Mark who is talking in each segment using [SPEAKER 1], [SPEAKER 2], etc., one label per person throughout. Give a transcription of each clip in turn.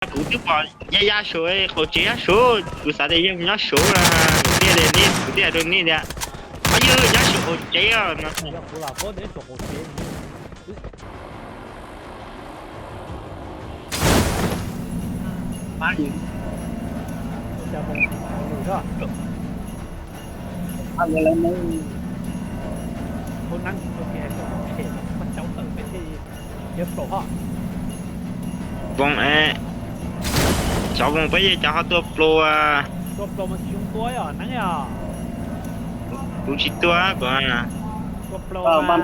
[SPEAKER 1] Cú tiếp bỏ ya số ấy khẩu chế ya số cú sao đây ya số là cái này đi cái này đi nè bây giờ ya số khẩu chế à nó
[SPEAKER 2] 要胡老婆得手学
[SPEAKER 1] má gì
[SPEAKER 2] chào mừng người đó
[SPEAKER 1] ăn cái này
[SPEAKER 2] คนนั่งโอเคก็โอเคมันเจ้าตื่นไปที่เย็บโซ่
[SPEAKER 1] vòng cháu vòng bây giờ cháu học tua pro
[SPEAKER 2] ตัวโปรมันชุ่มตัวอ่ะนั่งอ่ะ
[SPEAKER 1] cú chỉ tua còn
[SPEAKER 2] ตัวโปรมัน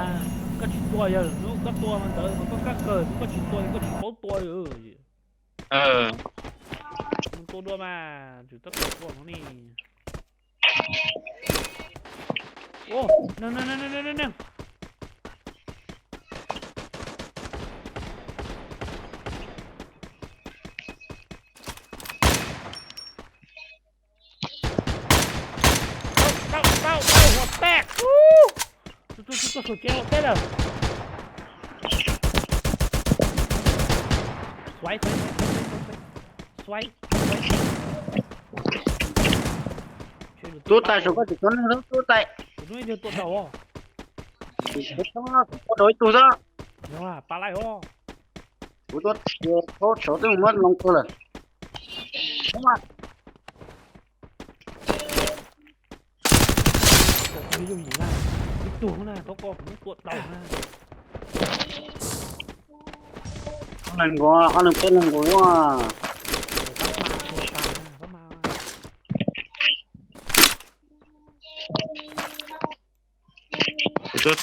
[SPEAKER 2] ก็ชุ่มตัวเยอะนู้ก็ตัวมันเต๋อมันก็เกิดมันก็ชุ่มตัวมันก็ชุ่มตัวเยอะมันตัวด้วยมาจุดตัวตัวของนี่โอ้นั่งหัวแตกตัวสุดเจ้าหัวแตกเลยสวย
[SPEAKER 1] tua tay số có chỉ có nó tua tay
[SPEAKER 2] ตัวนี้เดียวตัวเดียวอ๋อ
[SPEAKER 1] nó có đối tua đó
[SPEAKER 2] เดี๋ยวปลาไหลอ๋อ
[SPEAKER 1] cú tua số số tôi mất lòng tua rồi đúng không
[SPEAKER 2] ตัวนี้อยู่อย่างนั้นอีกตัวข้างหน้าเขาก็ผมตัวเต่าหน้า
[SPEAKER 1] lần của con lần tên lần của
[SPEAKER 2] เขามา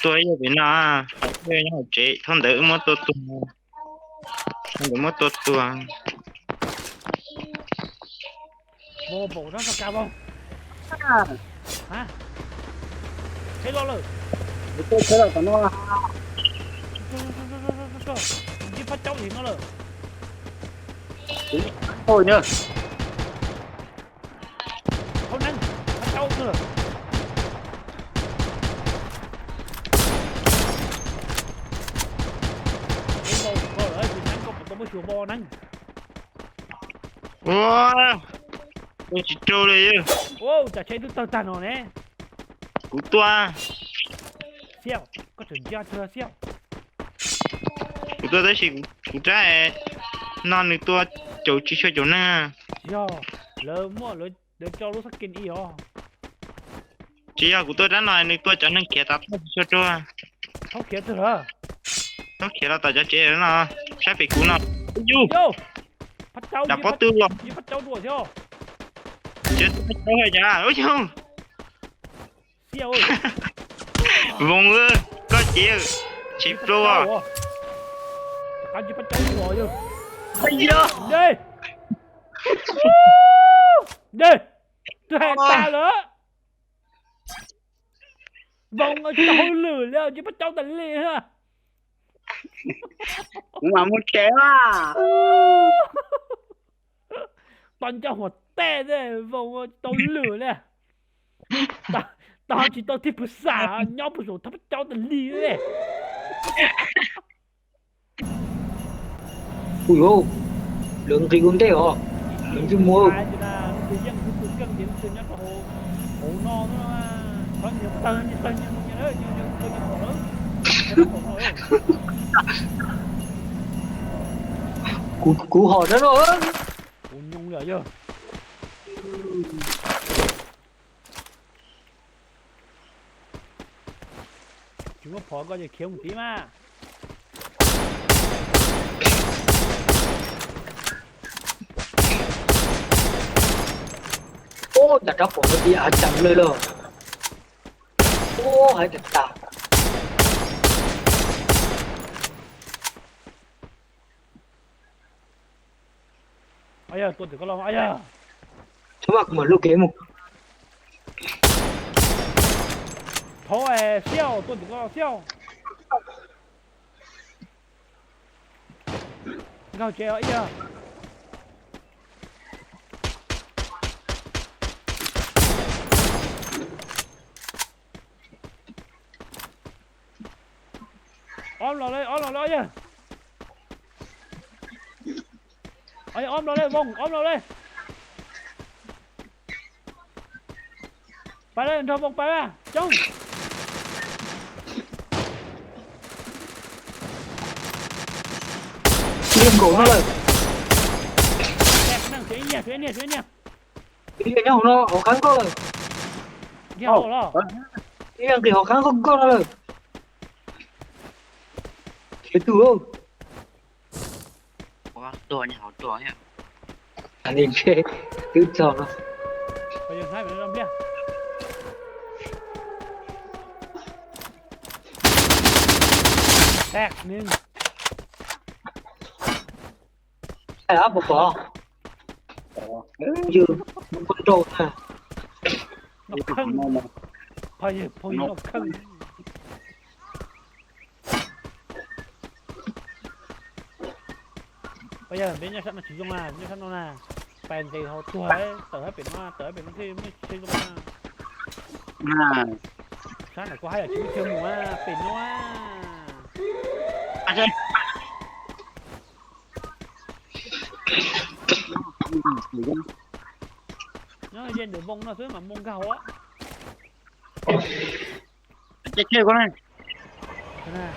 [SPEAKER 1] tua ấy ở bên nào đây nhau chế không đỡ mất tua không đỡ mất tua
[SPEAKER 2] โบโบนั่งสกาบอฮะใช้รอเลย
[SPEAKER 1] tôi thấy là nó
[SPEAKER 2] ยี่พัดเจ้าหญิงเอาเลย
[SPEAKER 1] thôi nhá
[SPEAKER 2] เขานั่งพัดเจ้าเลยไอ้โบก็เลยถึงนั้นก็ต้องมาชัวโบนั่ง
[SPEAKER 1] wow tôi chỉ trâu đây chứ
[SPEAKER 2] โอ้จะใช้ดูต่างๆหน่อยนะ
[SPEAKER 1] cú tua
[SPEAKER 2] เสี่ยวก็ถึงยอดเธอเสี่ยว
[SPEAKER 1] cú tua đấy chỉ cú trái non được tua chỗ chỉ cho chỗ nè
[SPEAKER 2] ย่อเลยมั่วเลยเดี๋ยวเจ้ารู้สักกินอีอ๋อ
[SPEAKER 1] chỉ là cú tua đã nói được tua cho nên kia ta cho cho
[SPEAKER 2] เขาเขียนเถอะ
[SPEAKER 1] nó kia là ta cho chế nó sẽ bị cú nó du
[SPEAKER 2] โยพัดเจ้า
[SPEAKER 1] đã có tư rồi
[SPEAKER 2] ยี่พัดเจ้าด้วยเสี่ยว
[SPEAKER 1] chết nó hay chả ôi chứ
[SPEAKER 2] เสี่ยว
[SPEAKER 1] vùng ư có chỉ pro à
[SPEAKER 2] การยี่พัดเจ้าด้วยอยู่
[SPEAKER 1] bây giờ
[SPEAKER 2] เด้เด้ตัวแหกตาเหรอวงเอาเจ้าหลือแล้วยี่พัดเจ้าแต่เลี้ย
[SPEAKER 1] mà muốn chế à
[SPEAKER 2] ตอนเจ้าหัวแต้เนี่ยวงเอาเจ้าหลือเนี่ยตอนที่ต้องที่ภาษาย่อภาษาทับเจ้าแต่เลี้ยเนี่ย
[SPEAKER 3] ui dồi lượng thì cũng thế hả lượng chứ mua
[SPEAKER 2] ตายจะนะคือยังคือเครื่องเย็นคือยังโอ้โหนอนนะตอนเดียวเตือนยังเอ้ยยังเตือนยังบอกเลย
[SPEAKER 3] cú hỏi đó rồi
[SPEAKER 2] ủa nhung rồi chưa chúng nó phỏ coiจะเขียวmột tí mà
[SPEAKER 3] ô đặt ra phổ đi à chẳng lời rồi ô hãy đặt ta
[SPEAKER 2] ai à tôi thử có lòng ai à
[SPEAKER 3] chú mặc một lúc kế một
[SPEAKER 2] thôi siêu tôi thử có lòng siêu ngao treo ấy à ôm lò lên nha ไอ้อ้อมเราเลยวงอ้อมเราเลยไปเลยทอวงไปว่ะจ้อง
[SPEAKER 3] Liêm cổ nó rồi.
[SPEAKER 2] แตกนั่งเสียเนี่ยเสียเนี่ยเสียเนี่ย
[SPEAKER 3] Đi về nhau nó khó khăn có rồi.
[SPEAKER 2] เกี่ยวเหรอ
[SPEAKER 3] Đi về thì khó khăn không có rồi. Cái từ không?
[SPEAKER 1] เพราะว่าตัวเนี่ยเขาตัวเนี่ย
[SPEAKER 3] Anh nhìn cái từ cho nó.
[SPEAKER 2] ไปยังไงไปลำเบี้ยแตกหนึ่ง
[SPEAKER 3] Ai áp một bỏ. Dư con trâu nè.
[SPEAKER 2] นกขึ้นพออยู่พอนกขึ้นไปยังเป็นยังไงมาถึงตรงนั้นยังไงตรงนั้นแปลนใจเขาตัวให้เต๋อให้เป็นว่าเต๋อให้เป็นที่ไม่ใช่ตรงนั้น ฉันก็ให้ชีวิตเชียวหมูว่าเป็นว่า
[SPEAKER 1] อาจจะ
[SPEAKER 2] nó trên đường bông nóซื้อมาbông gạo á
[SPEAKER 1] จะเชื่อก็ได้
[SPEAKER 2] thế này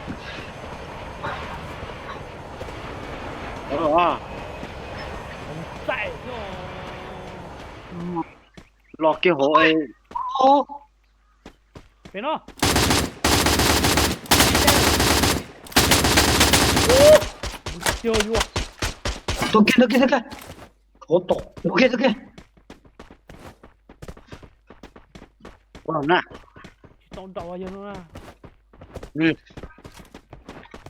[SPEAKER 2] ใส่ก็
[SPEAKER 1] หลอกเกี่ยวหัวไอ้
[SPEAKER 3] Ô.
[SPEAKER 2] เป็นเนาะเจียวอยู่
[SPEAKER 3] Tôi kia nó kia nó kia. Ô tổ. Nó kia nó kia.
[SPEAKER 1] ว่าน่ะ
[SPEAKER 2] ต้องต่อยังนะ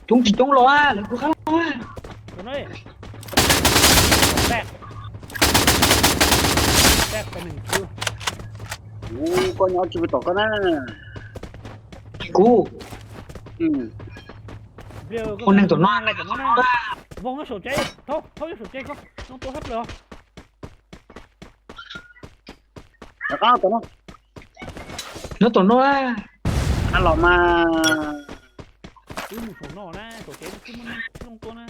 [SPEAKER 3] Chúng chỉ chúng lo à. Đừng có khá lo à.
[SPEAKER 2] ตัวนี้แตกแตกไปหนึ่งคิว
[SPEAKER 1] โอ้ก็ย้อนชีวิตต่อก็น่ะ
[SPEAKER 3] Cú.
[SPEAKER 2] เดี๋ยวก็
[SPEAKER 3] Con này tụi nó.
[SPEAKER 2] อะไรแบบนั้นนะวงก็สนใจเท่าจะสนใจเขาน้องตัวทับเลย
[SPEAKER 1] แล้วก็ตัวนั้น
[SPEAKER 3] Nó tụi nó à.
[SPEAKER 1] ถ้าเรามา
[SPEAKER 2] คือหมูของนอกนะสนใจคือมันลงตัวนะ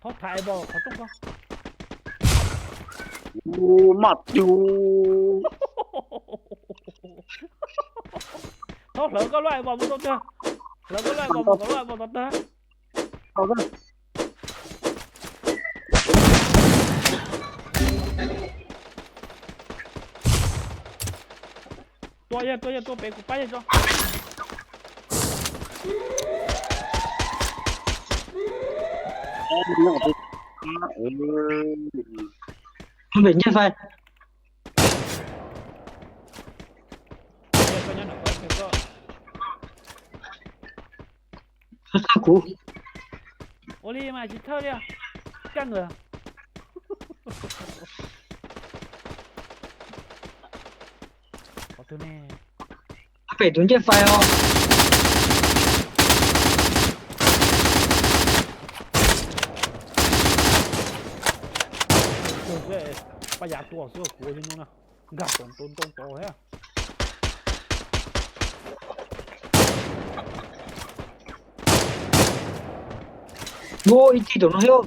[SPEAKER 2] เขาถ่ายบอกเขาต้องก็
[SPEAKER 1] ดูหมัดอยู่
[SPEAKER 2] เขาเหลือก็ไล่บอกมันตัวเจ้าเหลือก็ไล่บอกมันก็ไล่บอกตัวเจ้า
[SPEAKER 1] เอาก็
[SPEAKER 2] ตัวเป็ดกูไปยังจ้ะ
[SPEAKER 1] เรื่องของ
[SPEAKER 3] Nó bị như vậy.
[SPEAKER 2] เป็ดไปยังหนักกว่าเป็ดก็
[SPEAKER 3] Nó sao cú.
[SPEAKER 2] โอลีมาจิตเท่าเนี่ยจังเหรอขอตัวแน่
[SPEAKER 3] Nó bị đúng chết phải không?
[SPEAKER 2] ตัวเสื้อประหยัดตัวเสื้อกูยังนู้นนะกัดตรงโตเฮ้ย
[SPEAKER 3] Vô ý chí tụi nó hiểu.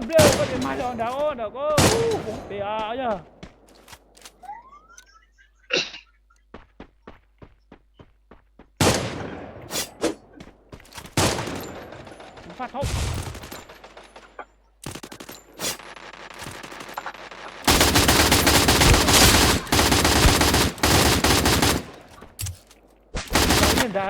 [SPEAKER 2] เดี๋ยวก็จะมาเดี๋ยวก็ผมเปียจ้ะฟาดเขาเล่นด่า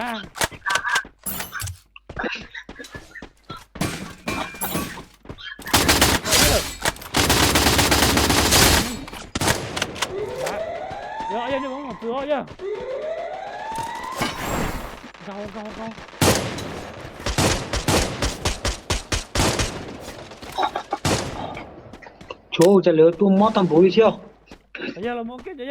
[SPEAKER 2] Rồi giờ bóng một cửa chứ. Go.
[SPEAKER 3] Chúจะเหลือตัวมอตำปุ๋ยเชียว
[SPEAKER 2] Bây giờ là muốn kết chứ.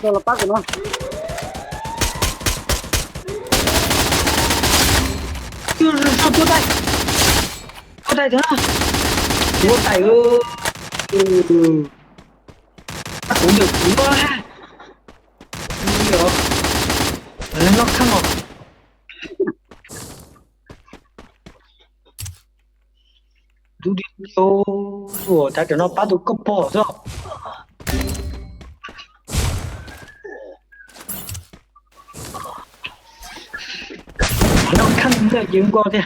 [SPEAKER 3] cho là bắt của nó chưa tua tay thế nào tua tay ơi cũng được cũng có ha không được nó không học du đi ô của ta cho nó bắt được cấp bỏ rồi nó khăn được chuyện qua thế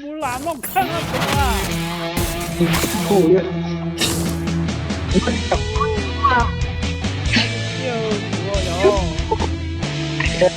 [SPEAKER 2] muốn làm nó khăn lắm à
[SPEAKER 3] khổ vậy
[SPEAKER 2] nhiều rồi đó